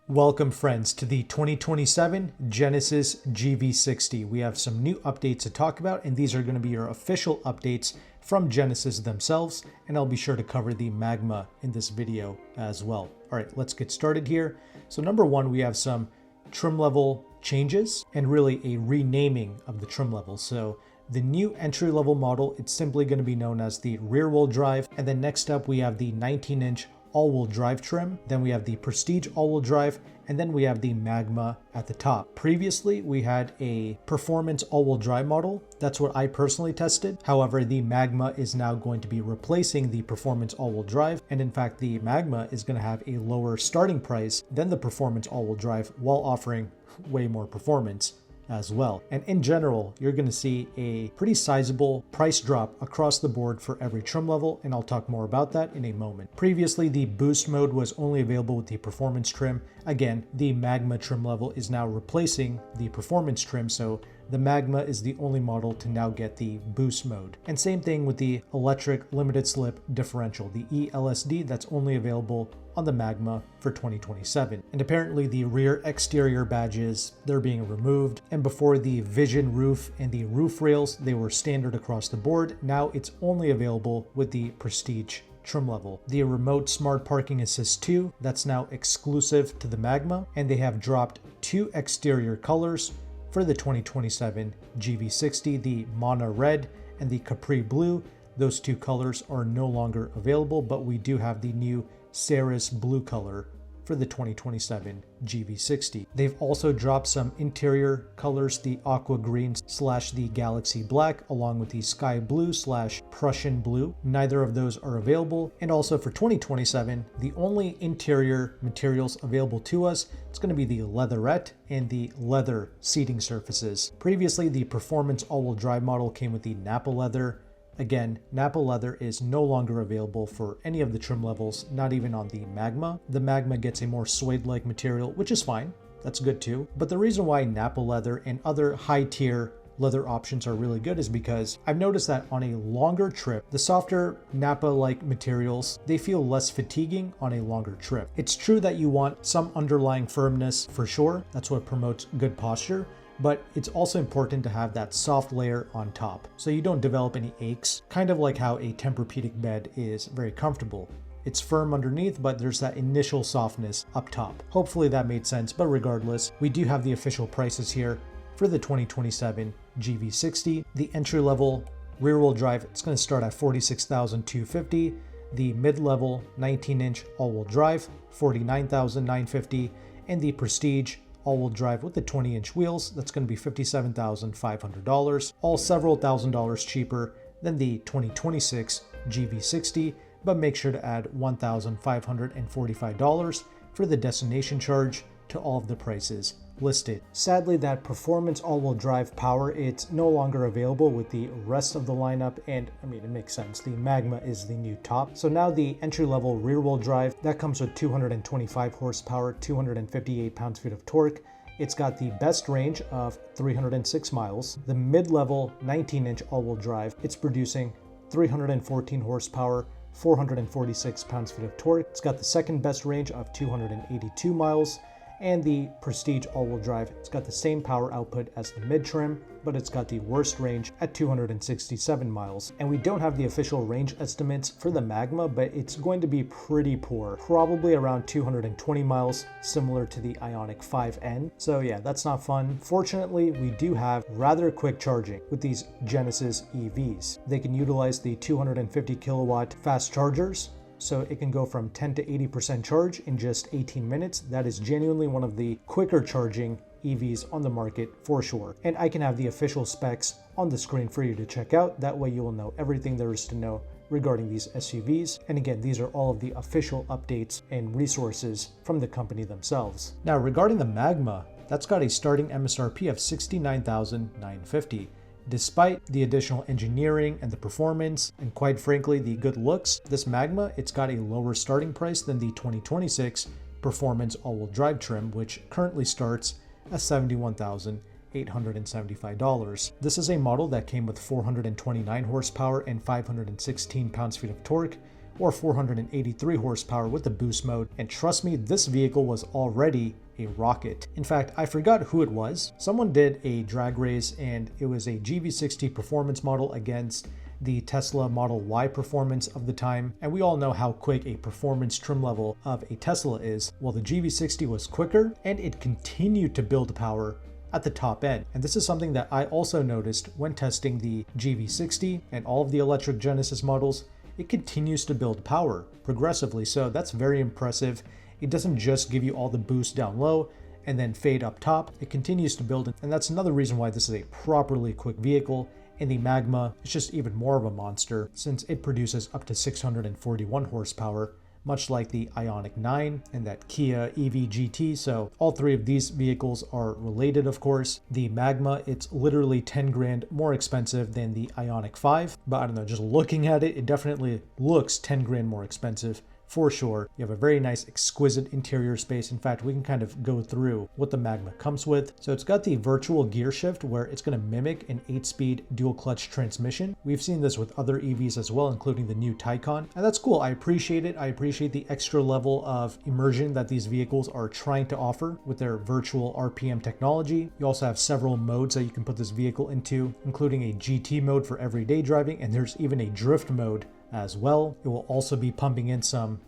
Welcome friends to the 2027 Genesis GV60. We have some new updates to talk about, and these are going to be your official updates from Genesis themselves, and I'll be sure to cover the Magma in this video as well. All right, let's get started here. So number one, we have some trim level changes and really a renaming of the trim level. So the new entry-level model, it's simply going to be known as the rear-wheel drive, and then next up we have the 19-inch all-wheel drive trim, then we have the Prestige all-wheel drive, and then we have the Magma at the top. Previously, we had a performance all-wheel drive model. That's what I personally tested. However, the Magma is now going to be replacing the performance all-wheel drive, and in fact, the Magma is going to have a lower starting price than the performance all-wheel drive while offering way more performance as well. And in general, you're going to see a pretty sizable price drop across the board for every trim level, and I'll talk more about that in a moment. Previously, the boost mode was only available with the performance trim. Again, the Magma trim level is now replacing the performance trim, so the Magma is the only model to now get the boost mode. And same thing with the electric limited slip differential, the ELSD, that's only available on the Magma for 2027. And apparently the rear exterior badges, they're being removed. And before, the vision roof and the roof rails, they were standard across the board. Now it's only available with the Prestige trim level. The remote smart parking assist 2, that's now exclusive to the Magma, and they have dropped two exterior colors for the 2027 GV60, the Mana Red and the Capri Blue. Those two colors are no longer available, but we do have the new Ceres Blue color for the 2027 GV60. They've also dropped some interior colors, the Aqua Green / the Galaxy Black, along with the Sky Blue / Prussian Blue. Neither of those are available. And also for 2027, the only interior materials available to us, it's going to be the leatherette and the leather seating surfaces. Previously, the performance all-wheel drive model came with the Nappa leather. Again, Nappa leather is no longer available for any of the trim levels, not even on the Magma. The Magma gets a more suede-like material, which is fine. That's good too. But the reason why Nappa leather and other high-tier leather options are really good is because I've noticed that on a longer trip, the softer Nappa-like materials, they feel less fatiguing on a longer trip. It's true that you want some underlying firmness for sure. That's what promotes good posture. But it's also important to have that soft layer on top so you don't develop any aches, kind of like how a Tempur-Pedic bed is very comfortable. It's firm underneath, but there's that initial softness up top. Hopefully that made sense, but regardless, we do have the official prices here for the 2027 GV60. The entry-level rear-wheel drive, it's going to start at $46,250. The mid-level 19-inch all-wheel drive, $49,950, and the Prestige all-wheel drive with the 20-inch wheels, that's going to be $57,500, all several $1,000s cheaper than the 2026 GV60, but make sure to add $1,545 for the destination charge to all of the prices listed. Sadly, that performance all-wheel drive power, it's no longer available with the rest of the lineup, and I mean, it makes sense. The Magma is the new top. So now the entry-level rear-wheel drive, that comes with 225 horsepower, 258 pounds-feet of torque. It's got the best range of 306 miles. The mid-level 19-inch all-wheel drive, it's producing 314 horsepower, 446 pounds-feet of torque. It's got the second best range of 282 miles. And the Prestige all-wheel drive, it's got the same power output as the mid-trim, but it's got the worst range at 267 miles. And we don't have the official range estimates for the Magma, but it's going to be pretty poor, probably around 220 miles, similar to the Ioniq 5N. So yeah, that's not fun. Fortunately, we do have rather quick charging with these Genesis EVs. They can utilize the 250 kilowatt fast chargers, so it can go from 10 to 80% charge in just 18 minutes. That is genuinely one of the quicker charging EVs on the market for sure. And I can have the official specs on the screen for you to check out. That way you will know everything there is to know regarding these SUVs. And again, these are all of the official updates and resources from the company themselves. Now, regarding the Magma, that's got a starting MSRP of $69,950. Despite the additional engineering and the performance, and quite frankly, the good looks, this Magma, it's got a lower starting price than the 2026 performance all-wheel drive trim, which currently starts at $71,875. This is a model that came with 429 horsepower and 516 pounds-feet of torque, or 483 horsepower with the boost mode. And trust me, this vehicle was already a rocket. In fact, I forgot who it was. Someone did a drag race and it was a GV60 performance model against the Tesla Model Y performance of the time, and we all know how quick a performance trim level of a Tesla is. Well, the GV60 was quicker and it continued to build power at the top end. And this is something that I also noticed when testing the GV60 and all of the electric Genesis models. It continues to build power progressively, so that's very impressive. It doesn't just give you all the boost down low and then fade up top. It continues to build, and that's another reason why this is a properly quick vehicle. And the Magma is just even more of a monster since it produces up to 641 horsepower, much like the Ioniq 9 and that Kia EV GT. So all three of these vehicles are related, of course. The Magma, it's literally 10 grand more expensive than the Ioniq 5, but I don't know, just looking at it, it definitely looks 10 grand more expensive. For sure. You have a very nice exquisite interior space. In fact, we can kind of go through what the Magma comes with. So it's got the virtual gear shift where it's going to mimic an 8-speed dual clutch transmission. We've seen this with other EVs as well, including the new Taycan, and that's cool. I appreciate it. I appreciate the extra level of immersion that these vehicles are trying to offer with their virtual RPM technology. You also have several modes that you can put this vehicle into, including a GT mode for everyday driving, and there's even a drift mode as well. It will also be pumping in some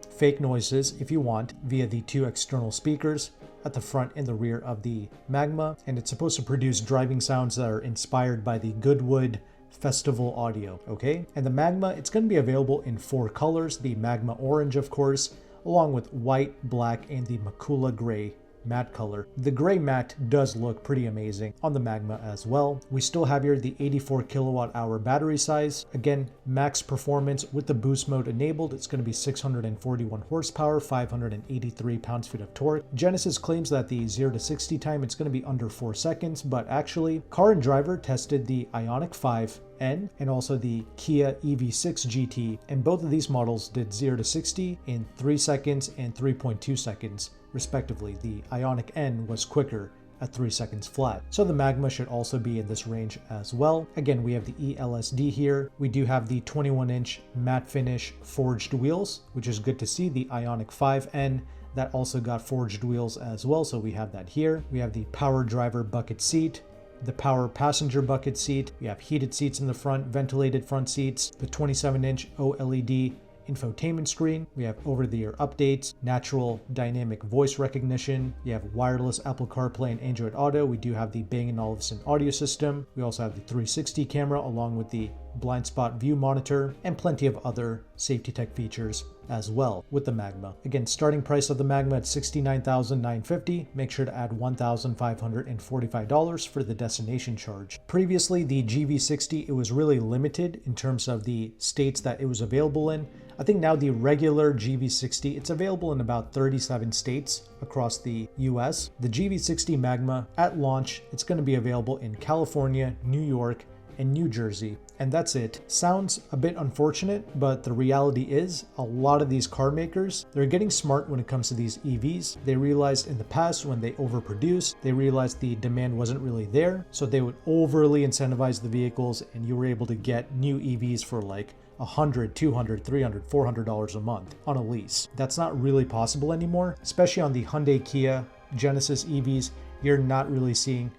fake noises if you want via the two external speakers at the front and the rear of the Magma, and it's supposed to produce driving sounds that are inspired by the Goodwood Festival audio, okay? And the Magma, it's going to be available in 4 colors, the Magma Orange, of course, along with white, black, and the Macula Gray matte color. The gray matte does look pretty amazing on the Magma as well. We still have here the 84 kilowatt hour battery size. Again, max performance with the boost mode enabled. It's going to be 641 horsepower, 583 pounds-feet of torque. Genesis claims that the 0 to 60 time, it's going to be under 4 seconds, but actually, Car and Driver tested the Ioniq 5 N and also the Kia EV6 GT, and both of these models did 0 to 60 in 3 seconds and 3.2 seconds respectively. The Ioniq N was quicker at 3 seconds flat. So the Magma should also be in this range as well. Again, we have the ELSD here. We do have the 21-inch matte finish forged wheels, which is good to see. The Ioniq 5N, that also got forged wheels as well, so we have that here. We have the power driver bucket seat, the power passenger bucket seat. We have heated seats in the front, ventilated front seats, the 27-inch OLED infotainment screen. We have over-the-air updates, natural dynamic voice recognition. You have wireless Apple CarPlay and Android Auto. We do have the Bang & Olufsen audio system. We also have the 360 camera along with the blind spot view monitor and plenty of other safety tech features as well with the Magma. Again, starting price of the Magma at $69,950. Make sure to add $1,545 for the destination charge. Previously, the GV60, it was really limited in terms of the states that it was available in. I think now the regular GV60, it's available in about 37 states across the US. The GV60 Magma at launch, it's going to be available in California, New York, and New Jersey, and that's it. Sounds a bit unfortunate, but the reality is a lot of these car makers, they're getting smart when it comes to these EVs. They realized in the past when they overproduced, they realized the demand wasn't really there, so they would overly incentivize the vehicles, and you were able to get new EVs for like $100, $200, $300, $400 a month on a lease. That's not really possible anymore, especially on the Hyundai, Kia, Genesis EVs. You're not really seeing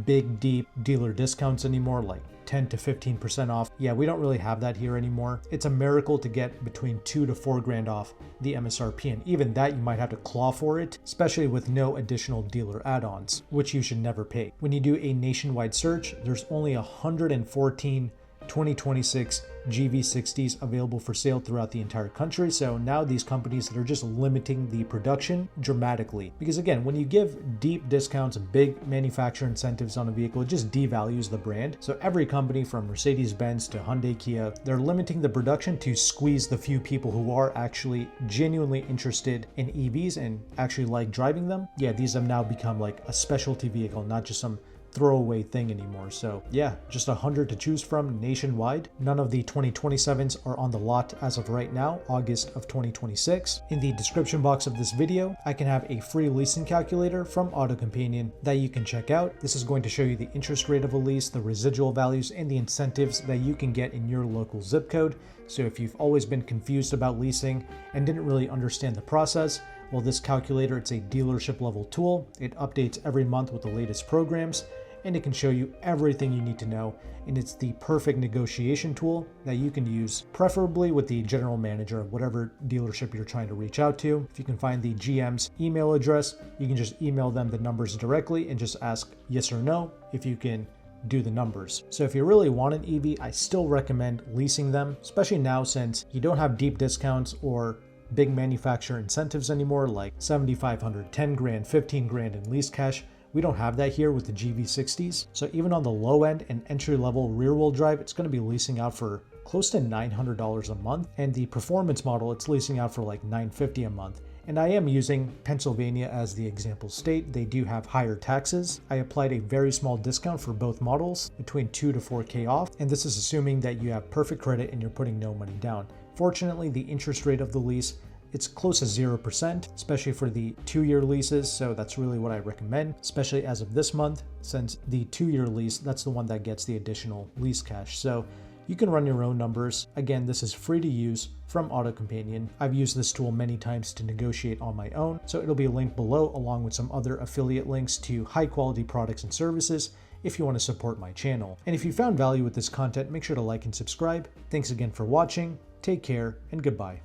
big, deep dealer discounts anymore, like 10 to 15% off. Yeah, we don't really have that here anymore. It's a miracle to get between 2 to 4 grand off the MSRP, and even that you might have to claw for it, especially with no additional dealer add-ons, which you should never pay. When you do a nationwide search, there's only 114 2026 GV60s available for sale throughout the entire country. So now these companies that are just limiting the production dramatically, because again, when you give deep discounts and big manufacturer incentives on a vehicle, it just devalues the brand. So every company from Mercedes-Benz to Hyundai, Kia, they're limiting the production to squeeze the few people who are actually genuinely interested in EVs and actually like driving them. Yeah, these have now become like a specialty vehicle, not just some throwaway thing anymore. So yeah, just 100 to choose from nationwide. None of the 2027s are on the lot as of right now, August of 2026. In the description box of this video, I can have a free leasing calculator from AutoCompanion that you can check out. This is going to show you the interest rate of a lease, the residual values, and the incentives that you can get in your local zip code. So if you've always been confused about leasing and didn't really understand the process, well, this calculator, it's a dealership level tool. It updates every month with the latest programs, and it can show you everything you need to know. And it's the perfect negotiation tool that you can use, preferably with the general manager of whatever dealership you're trying to reach out to. If you can find the GM's email address, you can just email them the numbers directly and just ask yes or no if you can do the numbers. So if you really want an EV, I still recommend leasing them, especially now since you don't have deep discounts or big manufacturer incentives anymore, like $7,500, 10 grand, 15 grand in lease cash. We don't have that here with the GV60s. So even on the low end and entry level rear wheel drive, it's going to be leasing out for close to $900 a month. And the performance model, it's leasing out for like $950 a month. And I am using Pennsylvania as the example state. They do have higher taxes. I applied a very small discount for both models, between 2 to 4K off. And this is assuming that you have perfect credit and you're putting no money down. Fortunately, the interest rate of the lease, it's close to 0%, especially for the 2-year leases. So that's really what I recommend, especially as of this month, since the 2-year lease, that's the one that gets the additional lease cash. So you can run your own numbers. Again, this is free to use from AutoCompanion. I've used this tool many times to negotiate on my own. So it'll be linked below along with some other affiliate links to high quality products and services if you want to support my channel. And if you found value with this content, make sure to like and subscribe. Thanks again for watching. Take care and goodbye.